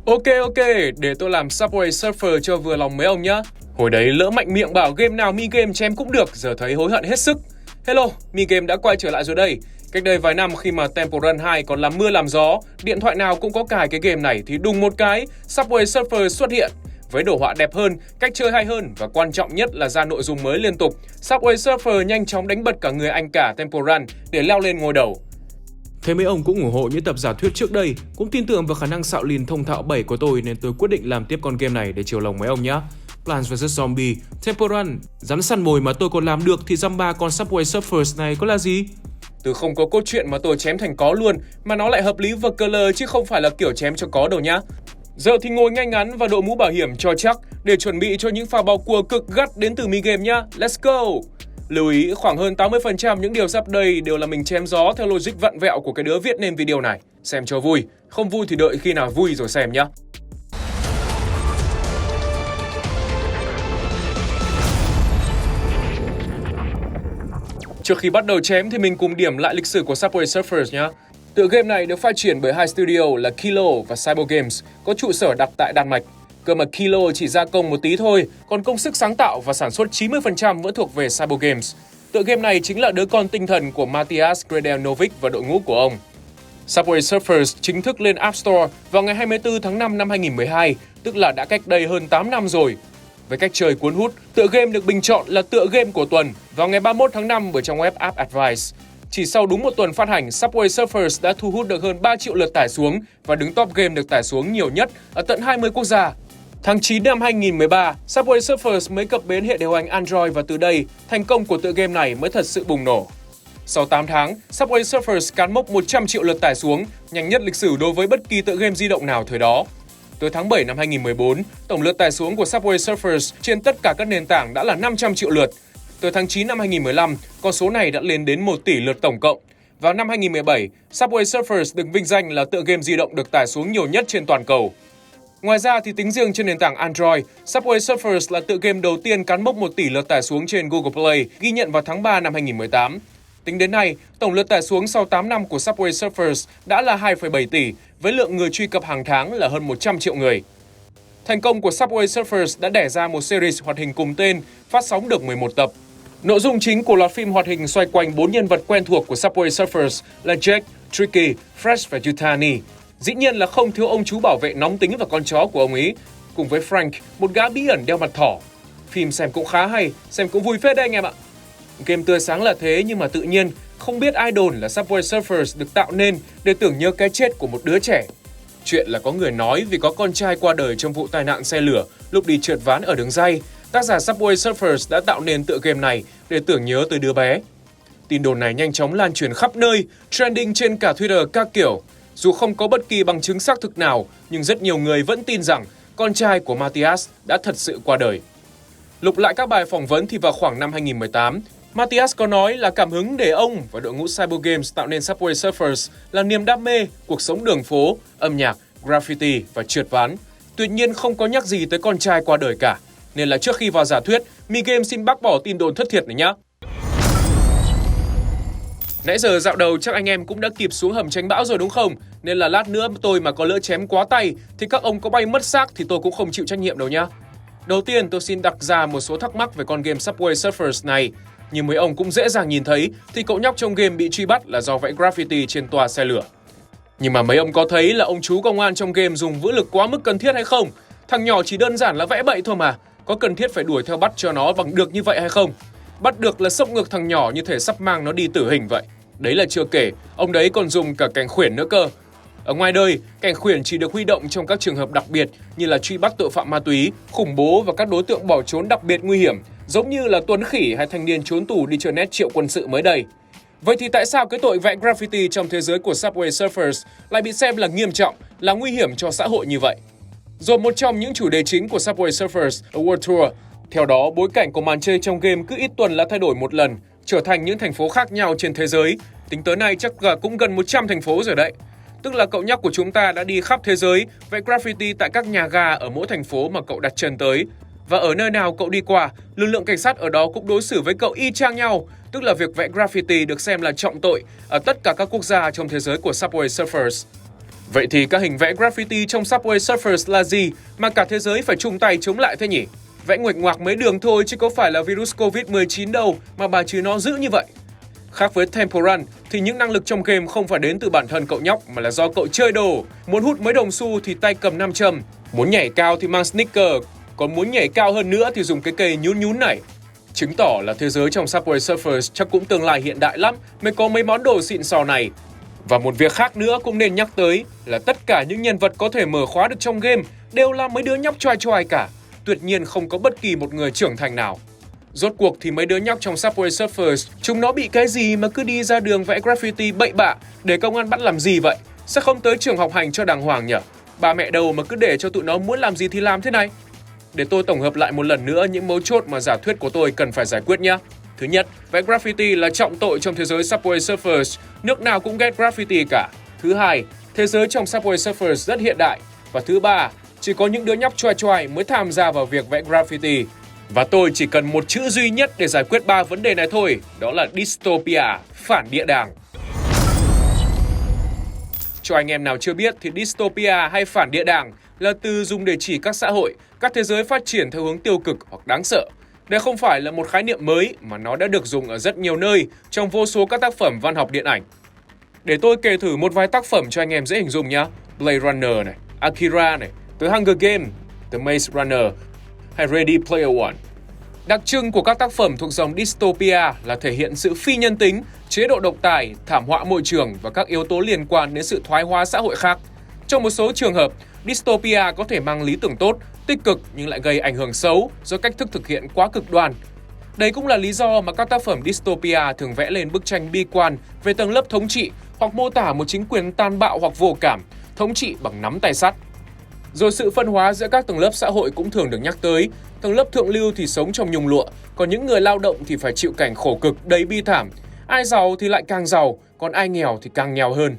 Ok, để tôi làm Subway Surfer cho vừa lòng mấy ông nhá. Hồi đấy lỡ mạnh miệng bảo game nào mi game chém cũng được, giờ thấy hối hận hết sức. Hello, mi game đã quay trở lại rồi đây. Cách đây vài năm khi mà Temple Run 2 còn làm mưa làm gió, điện thoại nào cũng có cài cái game này thì đùng một cái, Subway Surfer xuất hiện. Với đồ họa đẹp hơn, cách chơi hay hơn và quan trọng nhất là ra nội dung mới liên tục, Subway Surfer nhanh chóng đánh bật cả người anh cả Temple Run để leo lên ngôi đầu. Thế mấy ông cũng ủng hộ những tập giả thuyết trước đây, cũng tin tưởng vào khả năng xạo lìn thông thạo 7 của tôi nên tôi quyết định làm tiếp con game này để chiều lòng mấy ông nhé. Plants vs Zombie, Temple Run, rắn săn mồi mà tôi còn làm được thì dăm ba con Subway Surfers này có là gì? Từ không có cốt truyện mà tôi chém thành có luôn, mà nó lại hợp lý và color chứ không phải là kiểu chém cho có đâu nhá. Giờ thì ngồi ngay ngắn và đội mũ bảo hiểm cho chắc để chuẩn bị cho những pha bao cua cực gắt đến từ mi game nhá. Let's go! Lưu ý khoảng hơn 80% những điều sắp đây đều là mình chém gió theo logic vặn vẹo của cái đứa viết nên video này. Xem cho vui, không vui thì đợi khi nào vui rồi xem nhá. Trước khi bắt đầu chém thì mình cùng điểm lại lịch sử của Subway Surfers nhé. Tựa game này được phát triển bởi hai studio là Kilo và Cyber Games, có trụ sở đặt tại Đan Mạch. Cơ mà Kilo chỉ gia công một tí thôi, còn công sức sáng tạo và sản xuất 90% vẫn thuộc về Cyber Games. Tựa game này chính là đứa con tinh thần của Matias Kredelnovic và đội ngũ của ông. Subway Surfers chính thức lên App Store vào ngày 24 tháng 5 năm 2012, tức là đã cách đây hơn 8 năm rồi. Với cách chơi cuốn hút, tựa game được bình chọn là tựa game của tuần vào ngày 31 tháng 5 bởi trang web App Advice. Chỉ sau đúng một tuần phát hành, Subway Surfers đã thu hút được hơn 3 triệu lượt tải xuống và đứng top game được tải xuống nhiều nhất ở tận 20 quốc gia. Tháng 9 năm 2013, Subway Surfers mới cập bến hệ điều hành Android và từ đây, thành công của tựa game này mới thật sự bùng nổ. Sau 8 tháng, Subway Surfers cán mốc 100 triệu lượt tải xuống, nhanh nhất lịch sử đối với bất kỳ tựa game di động nào thời đó. Tới tháng 7 năm 2014, tổng lượt tải xuống của Subway Surfers trên tất cả các nền tảng đã là 500 triệu lượt. Tới tháng 9 năm 2015, con số này đã lên đến 1 tỷ lượt tổng cộng. Vào năm 2017, Subway Surfers được vinh danh là tựa game di động được tải xuống nhiều nhất trên toàn cầu. Ngoài ra thì tính riêng trên nền tảng Android, Subway Surfers là tựa game đầu tiên cán mốc 1 tỷ lượt tải xuống trên Google Play, ghi nhận vào tháng 3 năm 2018. Tính đến nay, tổng lượt tải xuống sau 8 năm của Subway Surfers đã là 2,7 tỷ, với lượng người truy cập hàng tháng là hơn 100 triệu người. Thành công của Subway Surfers đã đẻ ra một series hoạt hình cùng tên, phát sóng được 11 tập. Nội dung chính của loạt phim hoạt hình xoay quanh 4 nhân vật quen thuộc của Subway Surfers là Jack, Tricky, Fresh và Yutani. Dĩ nhiên là không thiếu ông chú bảo vệ nóng tính và con chó của ông ấy, cùng với Frank, một gã bí ẩn đeo mặt thỏ. Phim xem cũng khá hay, xem cũng vui phết đấy anh em ạ. Game tươi sáng là thế nhưng mà tự nhiên, không biết ai đồn là Subway Surfers được tạo nên để tưởng nhớ cái chết của một đứa trẻ. Chuyện là có người nói vì có con trai qua đời trong vụ tai nạn xe lửa lúc đi trượt ván ở đường ray, tác giả Subway Surfers đã tạo nên tựa game này để tưởng nhớ tới đứa bé. Tin đồn này nhanh chóng lan truyền khắp nơi, trending trên cả Twitter các kiểu. Dù không có bất kỳ bằng chứng xác thực nào, nhưng rất nhiều người vẫn tin rằng con trai của Matias đã thật sự qua đời. Lục lại các bài phỏng vấn thì vào khoảng năm 2018, Matias có nói là cảm hứng để ông và đội ngũ Cyber Games tạo nên Subway Surfers là niềm đam mê, cuộc sống đường phố, âm nhạc, graffiti và trượt ván. Tuy nhiên không có nhắc gì tới con trai qua đời cả, nên là trước khi vào giả thuyết, Mi Game xin bác bỏ tin đồn thất thiệt này nhá. Nãy giờ dạo đầu chắc anh em cũng đã kịp xuống hầm tránh bão rồi đúng không? Nên là lát nữa tôi mà có lỡ chém quá tay thì các ông có bay mất xác thì tôi cũng không chịu trách nhiệm đâu nhá. Đầu tiên tôi xin đặt ra một số thắc mắc về con game Subway Surfers này. Như mấy ông cũng dễ dàng nhìn thấy thì cậu nhóc trong game bị truy bắt là do vẽ graffiti trên toa xe lửa. Nhưng mà mấy ông có thấy là ông chú công an trong game dùng vũ lực quá mức cần thiết hay không? Thằng nhỏ chỉ đơn giản là vẽ bậy thôi mà. Có cần thiết phải đuổi theo bắt cho nó bằng được như vậy hay không? Bắt được là xốc ngược thằng nhỏ như thể sắp mang nó đi tử hình vậy. Đấy là chưa kể, ông đấy còn dùng cả cảnh khuyển nữa cơ. Ở ngoài đời, cảnh khuyển chỉ được huy động trong các trường hợp đặc biệt như là truy bắt tội phạm ma túy, khủng bố và các đối tượng bỏ trốn đặc biệt nguy hiểm, giống như là Tuấn Khỉ hay thanh niên trốn tù đi chơi net Triệu Quân Sự mới đây. Vậy thì tại sao cái tội vẽ graffiti trong thế giới của Subway Surfers lại bị xem là nghiêm trọng, là nguy hiểm cho xã hội như vậy? Rồi một trong những chủ đề chính của Subway Surfers là World Tour. Theo đó, bối cảnh của màn chơi trong game cứ ít tuần là thay đổi một lần, trở thành những thành phố khác nhau trên thế giới. Tính tới nay chắc là cũng gần 100 thành phố rồi đấy. Tức là cậu nhóc của chúng ta đã đi khắp thế giới, vẽ graffiti tại các nhà ga ở mỗi thành phố mà cậu đặt chân tới. Và ở nơi nào cậu đi qua, lực lượng cảnh sát ở đó cũng đối xử với cậu y chang nhau. Tức là việc vẽ graffiti được xem là trọng tội ở tất cả các quốc gia trong thế giới của Subway Surfers. Vậy thì các hình vẽ graffiti trong Subway Surfers là gì mà cả thế giới phải chung tay chống lại thế nhỉ? Vẽ nguệch ngoạc mấy đường thôi chứ có phải là virus Covid-19 đâu mà bà chứ nó dữ như vậy. Khác với Temple Run thì những năng lực trong game không phải đến từ bản thân cậu nhóc mà là do cậu chơi đồ. Muốn hút mấy đồng xu thì tay cầm nam châm, muốn nhảy cao thì mang sneaker, còn muốn nhảy cao hơn nữa thì dùng cái cây nhún nhún này. Chứng tỏ là thế giới trong Subway Surfers chắc cũng tương lai hiện đại lắm mới có mấy món đồ xịn sò này. Và một việc khác nữa cũng nên nhắc tới là tất cả những nhân vật có thể mở khóa được trong game đều là mấy đứa nhóc choai choai cả. Tuyệt nhiên không có bất kỳ một người trưởng thành nào. Rốt cuộc thì mấy đứa nhóc trong Subway Surfers, chúng nó bị cái gì mà cứ đi ra đường vẽ graffiti bậy bạ để công an bắt làm gì vậy? Sẽ không tới trường học hành cho đàng hoàng nhỉ? Ba mẹ đâu mà cứ để cho tụi nó muốn làm gì thì làm thế này? Để tôi tổng hợp lại một lần nữa những mấu chốt mà giả thuyết của tôi cần phải giải quyết nhé. Thứ nhất, vẽ graffiti là trọng tội trong thế giới Subway Surfers, nước nào cũng ghét graffiti cả. Thứ hai, thế giới trong Subway Surfers rất hiện đại. Và thứ ba, chỉ có những đứa nhóc choai choai mới tham gia vào việc vẽ graffiti. Và tôi chỉ cần một chữ duy nhất để giải quyết ba vấn đề này thôi, đó là dystopia, phản địa đàng. Cho anh em nào chưa biết thì dystopia hay phản địa đàng là từ dùng để chỉ các xã hội, các thế giới phát triển theo hướng tiêu cực hoặc đáng sợ. Đây không phải là một khái niệm mới mà nó đã được dùng ở rất nhiều nơi trong vô số các tác phẩm văn học điện ảnh. Để tôi kể thử một vài tác phẩm cho anh em dễ hình dung nhé. Blade Runner này, Akira này, The Hunger Games, The Maze Runner hay Ready Player One. Đặc trưng của các tác phẩm thuộc dòng dystopia là thể hiện sự phi nhân tính, chế độ độc tài, thảm họa môi trường và các yếu tố liên quan đến sự thoái hóa xã hội khác. Trong một số trường hợp, dystopia có thể mang lý tưởng tốt, tích cực nhưng lại gây ảnh hưởng xấu do cách thức thực hiện quá cực đoan. Đây cũng là lý do mà các tác phẩm dystopia thường vẽ lên bức tranh bi quan về tầng lớp thống trị hoặc mô tả một chính quyền tàn bạo hoặc vô cảm, thống trị bằng nắm tay sắt. Rồi sự phân hóa giữa các tầng lớp xã hội cũng thường được nhắc tới. Tầng lớp thượng lưu thì sống trong nhung lụa, còn những người lao động thì phải chịu cảnh khổ cực đầy bi thảm. Ai giàu thì lại càng giàu, còn ai nghèo thì càng nghèo hơn.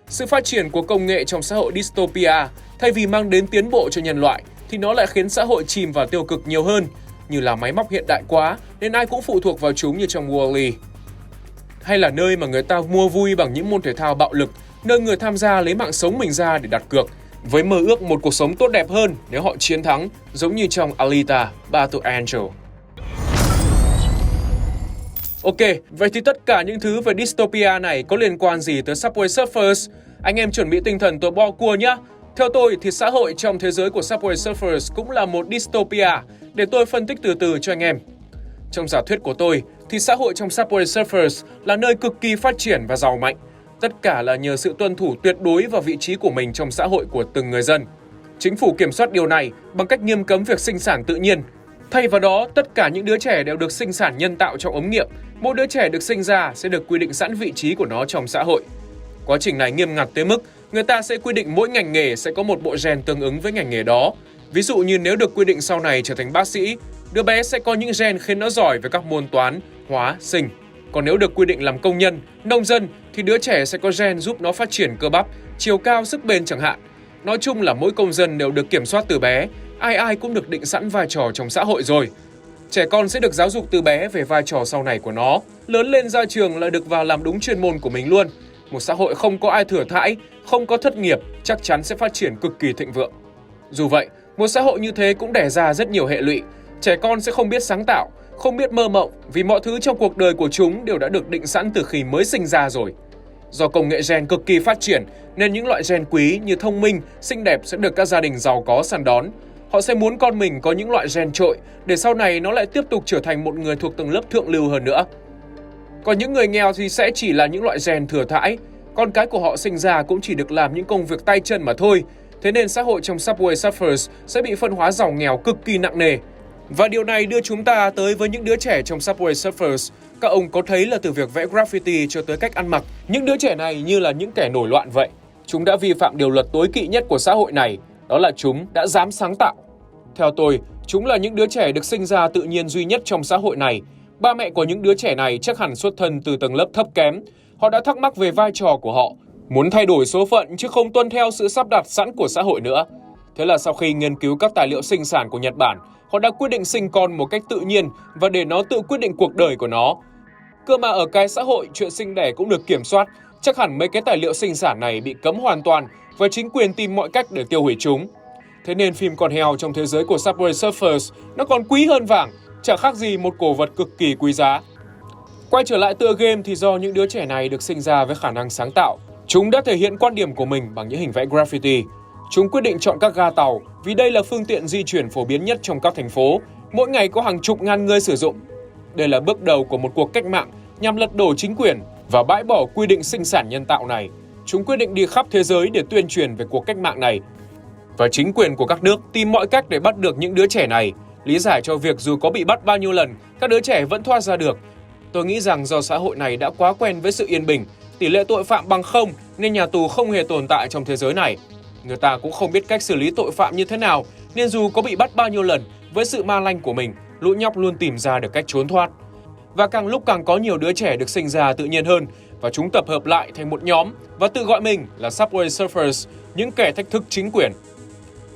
Sự phát triển của công nghệ trong xã hội dystopia thay vì mang đến tiến bộ cho nhân loại thì nó lại khiến xã hội chìm vào tiêu cực nhiều hơn, như là máy móc hiện đại quá nên ai cũng phụ thuộc vào chúng như trong Wall-E. Hay là nơi mà người ta mua vui bằng những môn thể thao bạo lực, nơi người tham gia lấy mạng sống mình ra để đặt cược, với mơ ước một cuộc sống tốt đẹp hơn nếu họ chiến thắng, giống như trong Alita, Battle Angel. Ok, vậy thì tất cả những thứ về dystopia này có liên quan gì tới Subway Surfers? Anh em chuẩn bị tinh thần tôi bo cua nhé. Theo tôi thì xã hội trong thế giới của Subway Surfers cũng là một dystopia, để tôi phân tích từ từ cho anh em. Trong giả thuyết của tôi thì xã hội trong Subway Surfers là nơi cực kỳ phát triển và giàu mạnh. Tất cả là nhờ sự tuân thủ tuyệt đối vào vị trí của mình trong xã hội của từng người dân. Chính phủ kiểm soát điều này bằng cách nghiêm cấm việc sinh sản tự nhiên. Thay vào đó, tất cả những đứa trẻ đều được sinh sản nhân tạo trong ống nghiệm. Mỗi đứa trẻ được sinh ra sẽ được quy định sẵn vị trí của nó trong xã hội. Quá trình này nghiêm ngặt tới mức người ta sẽ quy định mỗi ngành nghề sẽ có một bộ gen tương ứng với ngành nghề đó. Ví dụ như nếu được quy định sau này trở thành bác sĩ, đứa bé sẽ có những gen khiến nó giỏi về các môn toán, hóa, sinh. Còn nếu được quy định làm công nhân, nông dân thì đứa trẻ sẽ có gen giúp nó phát triển cơ bắp, chiều cao, sức bền chẳng hạn. Nói chung là mỗi công dân đều được kiểm soát từ bé, ai cũng được định sẵn vai trò trong xã hội rồi. Trẻ con sẽ được giáo dục từ bé về vai trò sau này của nó, lớn lên ra trường lại được vào làm đúng chuyên môn của mình luôn. Một xã hội không có ai thừa thãi, không có thất nghiệp chắc chắn sẽ phát triển cực kỳ thịnh vượng. Dù vậy, một xã hội như thế cũng đẻ ra rất nhiều hệ lụy. Trẻ con sẽ không biết sáng tạo, không biết mơ mộng vì mọi thứ trong cuộc đời của chúng đều đã được định sẵn từ khi mới sinh ra rồi. Do công nghệ gen cực kỳ phát triển nên những loại gen quý như thông minh, xinh đẹp sẽ được các gia đình giàu có săn đón. Họ sẽ muốn con mình có những loại gen trội để sau này nó lại tiếp tục trở thành một người thuộc tầng lớp thượng lưu hơn nữa. Còn những người nghèo thì sẽ chỉ là những loại gen thừa thãi. Con cái của họ sinh ra cũng chỉ được làm những công việc tay chân mà thôi. Thế nên xã hội trong Subway Surfers sẽ bị phân hóa giàu nghèo cực kỳ nặng nề. Và điều này đưa chúng ta tới với những đứa trẻ trong Subway Surfers. Các ông có thấy là từ việc vẽ graffiti cho tới cách ăn mặc, những đứa trẻ này như là những kẻ nổi loạn vậy. Chúng đã vi phạm điều luật tối kỵ nhất của xã hội này, đó là chúng đã dám sáng tạo. Theo tôi, chúng là những đứa trẻ được sinh ra tự nhiên duy nhất trong xã hội này. Ba mẹ của những đứa trẻ này chắc hẳn xuất thân từ tầng lớp thấp kém. Họ đã thắc mắc về vai trò của họ, muốn thay đổi số phận chứ không tuân theo sự sắp đặt sẵn của xã hội nữa. Thế là sau khi nghiên cứu các tài liệu sinh sản của Nhật Bản, họ đã quyết định sinh con một cách tự nhiên và để nó tự quyết định cuộc đời của nó. Cơ mà ở cái xã hội chuyện sinh đẻ cũng được kiểm soát, Chắc hẳn mấy cái tài liệu sinh sản này bị cấm hoàn toàn và chính quyền tìm mọi cách để tiêu hủy chúng. Thế nên phim con heo trong thế giới của Subway Surfers nó còn quý hơn vàng, chẳng khác gì một cổ vật cực kỳ quý giá. Quay trở lại tựa game thì do những đứa trẻ này được sinh ra với khả năng sáng tạo, chúng đã thể hiện quan điểm của mình bằng những hình vẽ graffiti. Chúng quyết định chọn các ga tàu vì đây là phương tiện di chuyển phổ biến nhất trong các thành phố, mỗi ngày có hàng chục ngàn người sử dụng. Đây là bước đầu của một cuộc cách mạng nhằm lật đổ chính quyền và bãi bỏ quy định sinh sản nhân tạo này. Chúng quyết định đi khắp thế giới để tuyên truyền về cuộc cách mạng này. Và chính quyền của các nước tìm mọi cách để bắt được những đứa trẻ này, lý giải cho việc dù có bị bắt bao nhiêu lần, các đứa trẻ vẫn thoát ra được. Tôi nghĩ rằng do xã hội này đã quá quen với sự yên bình, tỷ lệ tội phạm bằng không nên nhà tù không hề tồn tại trong thế giới này. Người ta cũng không biết cách xử lý tội phạm như thế nào, nên dù có bị bắt bao nhiêu lần, với sự ma lanh của mình, lũ nhóc luôn tìm ra được cách trốn thoát. Và càng lúc càng có nhiều đứa trẻ được sinh ra tự nhiên hơn, và chúng tập hợp lại thành một nhóm và tự gọi mình là Subway Surfers, những kẻ thách thức chính quyền.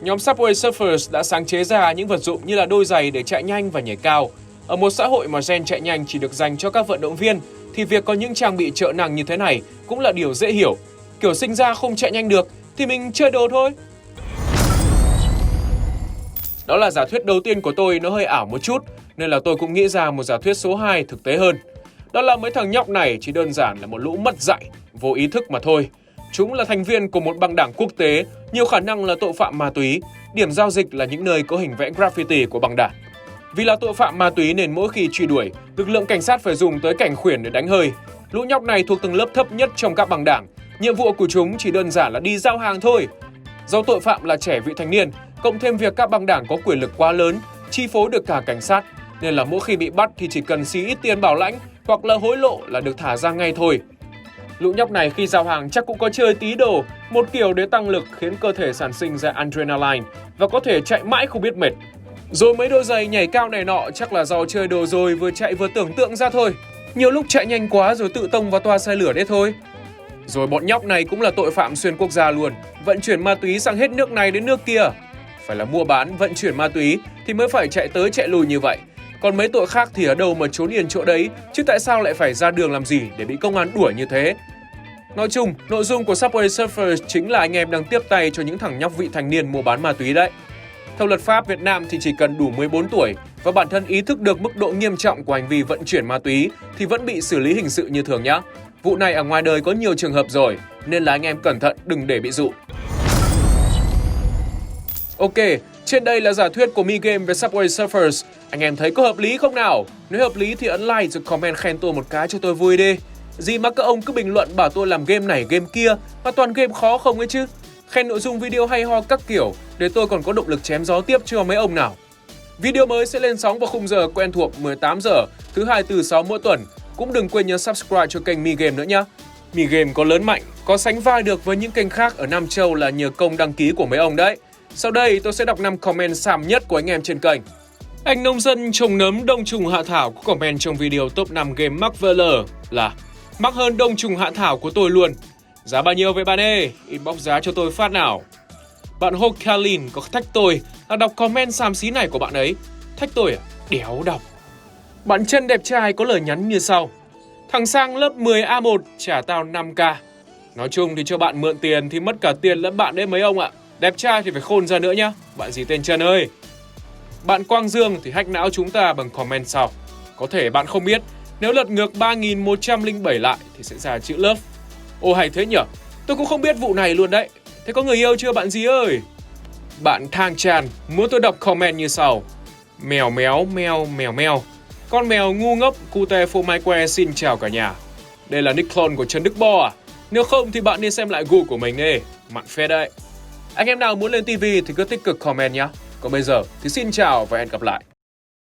Nhóm Subway Surfers đã sáng chế ra những vật dụng như là đôi giày để chạy nhanh và nhảy cao. Ở một xã hội mà gen chạy nhanh chỉ được dành cho các vận động viên, thì việc có những trang bị trợ năng như thế này cũng là điều dễ hiểu. Kiểu sinh ra không chạy nhanh được thì mình chơi đồ thôi. Đó là giả thuyết đầu tiên của tôi, nó hơi ảo một chút, nên là tôi cũng nghĩ ra một giả thuyết số 2 thực tế hơn. Đó là mấy thằng nhóc này chỉ đơn giản là một lũ mất dạy, vô ý thức mà thôi. Chúng là thành viên của một băng đảng quốc tế, nhiều khả năng là tội phạm ma túy. Điểm giao dịch là những nơi có hình vẽ graffiti của băng đảng. Vì là tội phạm ma túy nên mỗi khi truy đuổi, lực lượng cảnh sát phải dùng tới cảnh khuyển để đánh hơi. Lũ nhóc này thuộc tầng lớp thấp nhất trong các băng đảng. Nhiệm vụ của chúng chỉ đơn giản là đi giao hàng thôi. Do tội phạm là trẻ vị thành niên, cộng thêm việc các băng đảng có quyền lực quá lớn, chi phối được cả cảnh sát, nên là mỗi khi bị bắt thì chỉ cần xí ít tiền bảo lãnh hoặc là hối lộ là được thả ra ngay thôi. Lũ nhóc này khi giao hàng chắc cũng có chơi tí đồ, một kiểu để tăng lực khiến cơ thể sản sinh ra adrenaline và có thể chạy mãi không biết mệt. Rồi mấy đôi giày nhảy cao này nọ chắc là do chơi đồ rồi vừa chạy vừa tưởng tượng ra thôi. Nhiều lúc chạy nhanh quá rồi tự tông vào toa xe lửa đấy thôi. Rồi bọn nhóc này cũng là tội phạm xuyên quốc gia luôn, vận chuyển ma túy sang hết nước này đến nước kia. Phải là mua bán, vận chuyển ma túy thì mới phải chạy tới chạy lui như vậy. Còn mấy tội khác thì ở đâu mà trốn yên chỗ đấy, chứ tại sao lại phải ra đường làm gì để bị công an đuổi như thế? Nói chung, nội dung của Subway Surfers chính là anh em đang tiếp tay cho những thằng nhóc vị thành niên mua bán ma túy đấy. Theo luật pháp Việt Nam thì chỉ cần đủ 14 tuổi và bản thân ý thức được mức độ nghiêm trọng của hành vi vận chuyển ma túy thì vẫn bị xử lý hình sự như thường nhá. Vụ này ở ngoài đời có nhiều trường hợp rồi, nên là anh em cẩn thận đừng để bị dụ. Ok, trên đây là giả thuyết của Mi-game về Subway Surfers. Anh em thấy có hợp lý không nào? Nếu hợp lý thì ấn like rồi comment khen tôi một cái cho tôi vui đi. Gì mà các ông cứ bình luận bảo tôi làm game này game kia, mà toàn game khó không ấy chứ. Khen nội dung video hay ho các kiểu để tôi còn có động lực chém gió tiếp cho mấy ông nào. Video mới sẽ lên sóng vào khung giờ quen thuộc 18 giờ, thứ 2, 4, 6 mỗi tuần. Cũng đừng quên nhớ subscribe cho kênh Mi-game nữa nhé. Mi-game có lớn mạnh, có sánh vai được với những kênh khác ở Nam Châu là nhờ công đăng ký của mấy ông đấy. Sau đây tôi sẽ đọc 5 comment xàm nhất của anh em trên kênh. Anh nông dân trồng nấm đông trùng hạ thảo có comment trong video top 5 game mắc VL là mắc hơn đông trùng hạ thảo của tôi luôn. Giá bao nhiêu vậy bạn ơi? Inbox giá cho tôi phát nào. Bạn Hokalin có thách tôi là đọc comment xàm xí này của bạn ấy. Thách tôi à? Đéo đọc. Bạn Chân đẹp trai có lời nhắn như sau. Thằng Sang lớp 10 A1 trả tao 5k. Nói chung thì cho bạn mượn tiền thì mất cả tiền lẫn bạn đấy mấy ông ạ. Đẹp trai thì phải khôn ra nữa nhá. Bạn gì tên Chân ơi? Bạn Quang Dương thì hack não chúng ta bằng comment sau. Có thể bạn không biết, nếu lật ngược 3107 lại thì sẽ ra chữ love. Ồ hay thế nhở? Tôi cũng không biết vụ này luôn đấy. Thế có người yêu chưa bạn gì ơi? Bạn Thang Chan muốn tôi đọc comment như sau. Mèo méo meo mèo meo. Con mèo ngu ngốc cute phô mai que xin chào cả nhà. Đây là nick clone của Trần Đức Bo à? Nếu không thì bạn nên xem lại gu của mình đi. Mặn phết đấy. Anh em nào muốn lên TV thì cứ tích cực comment nhé. Còn bây giờ thì xin chào và hẹn gặp lại.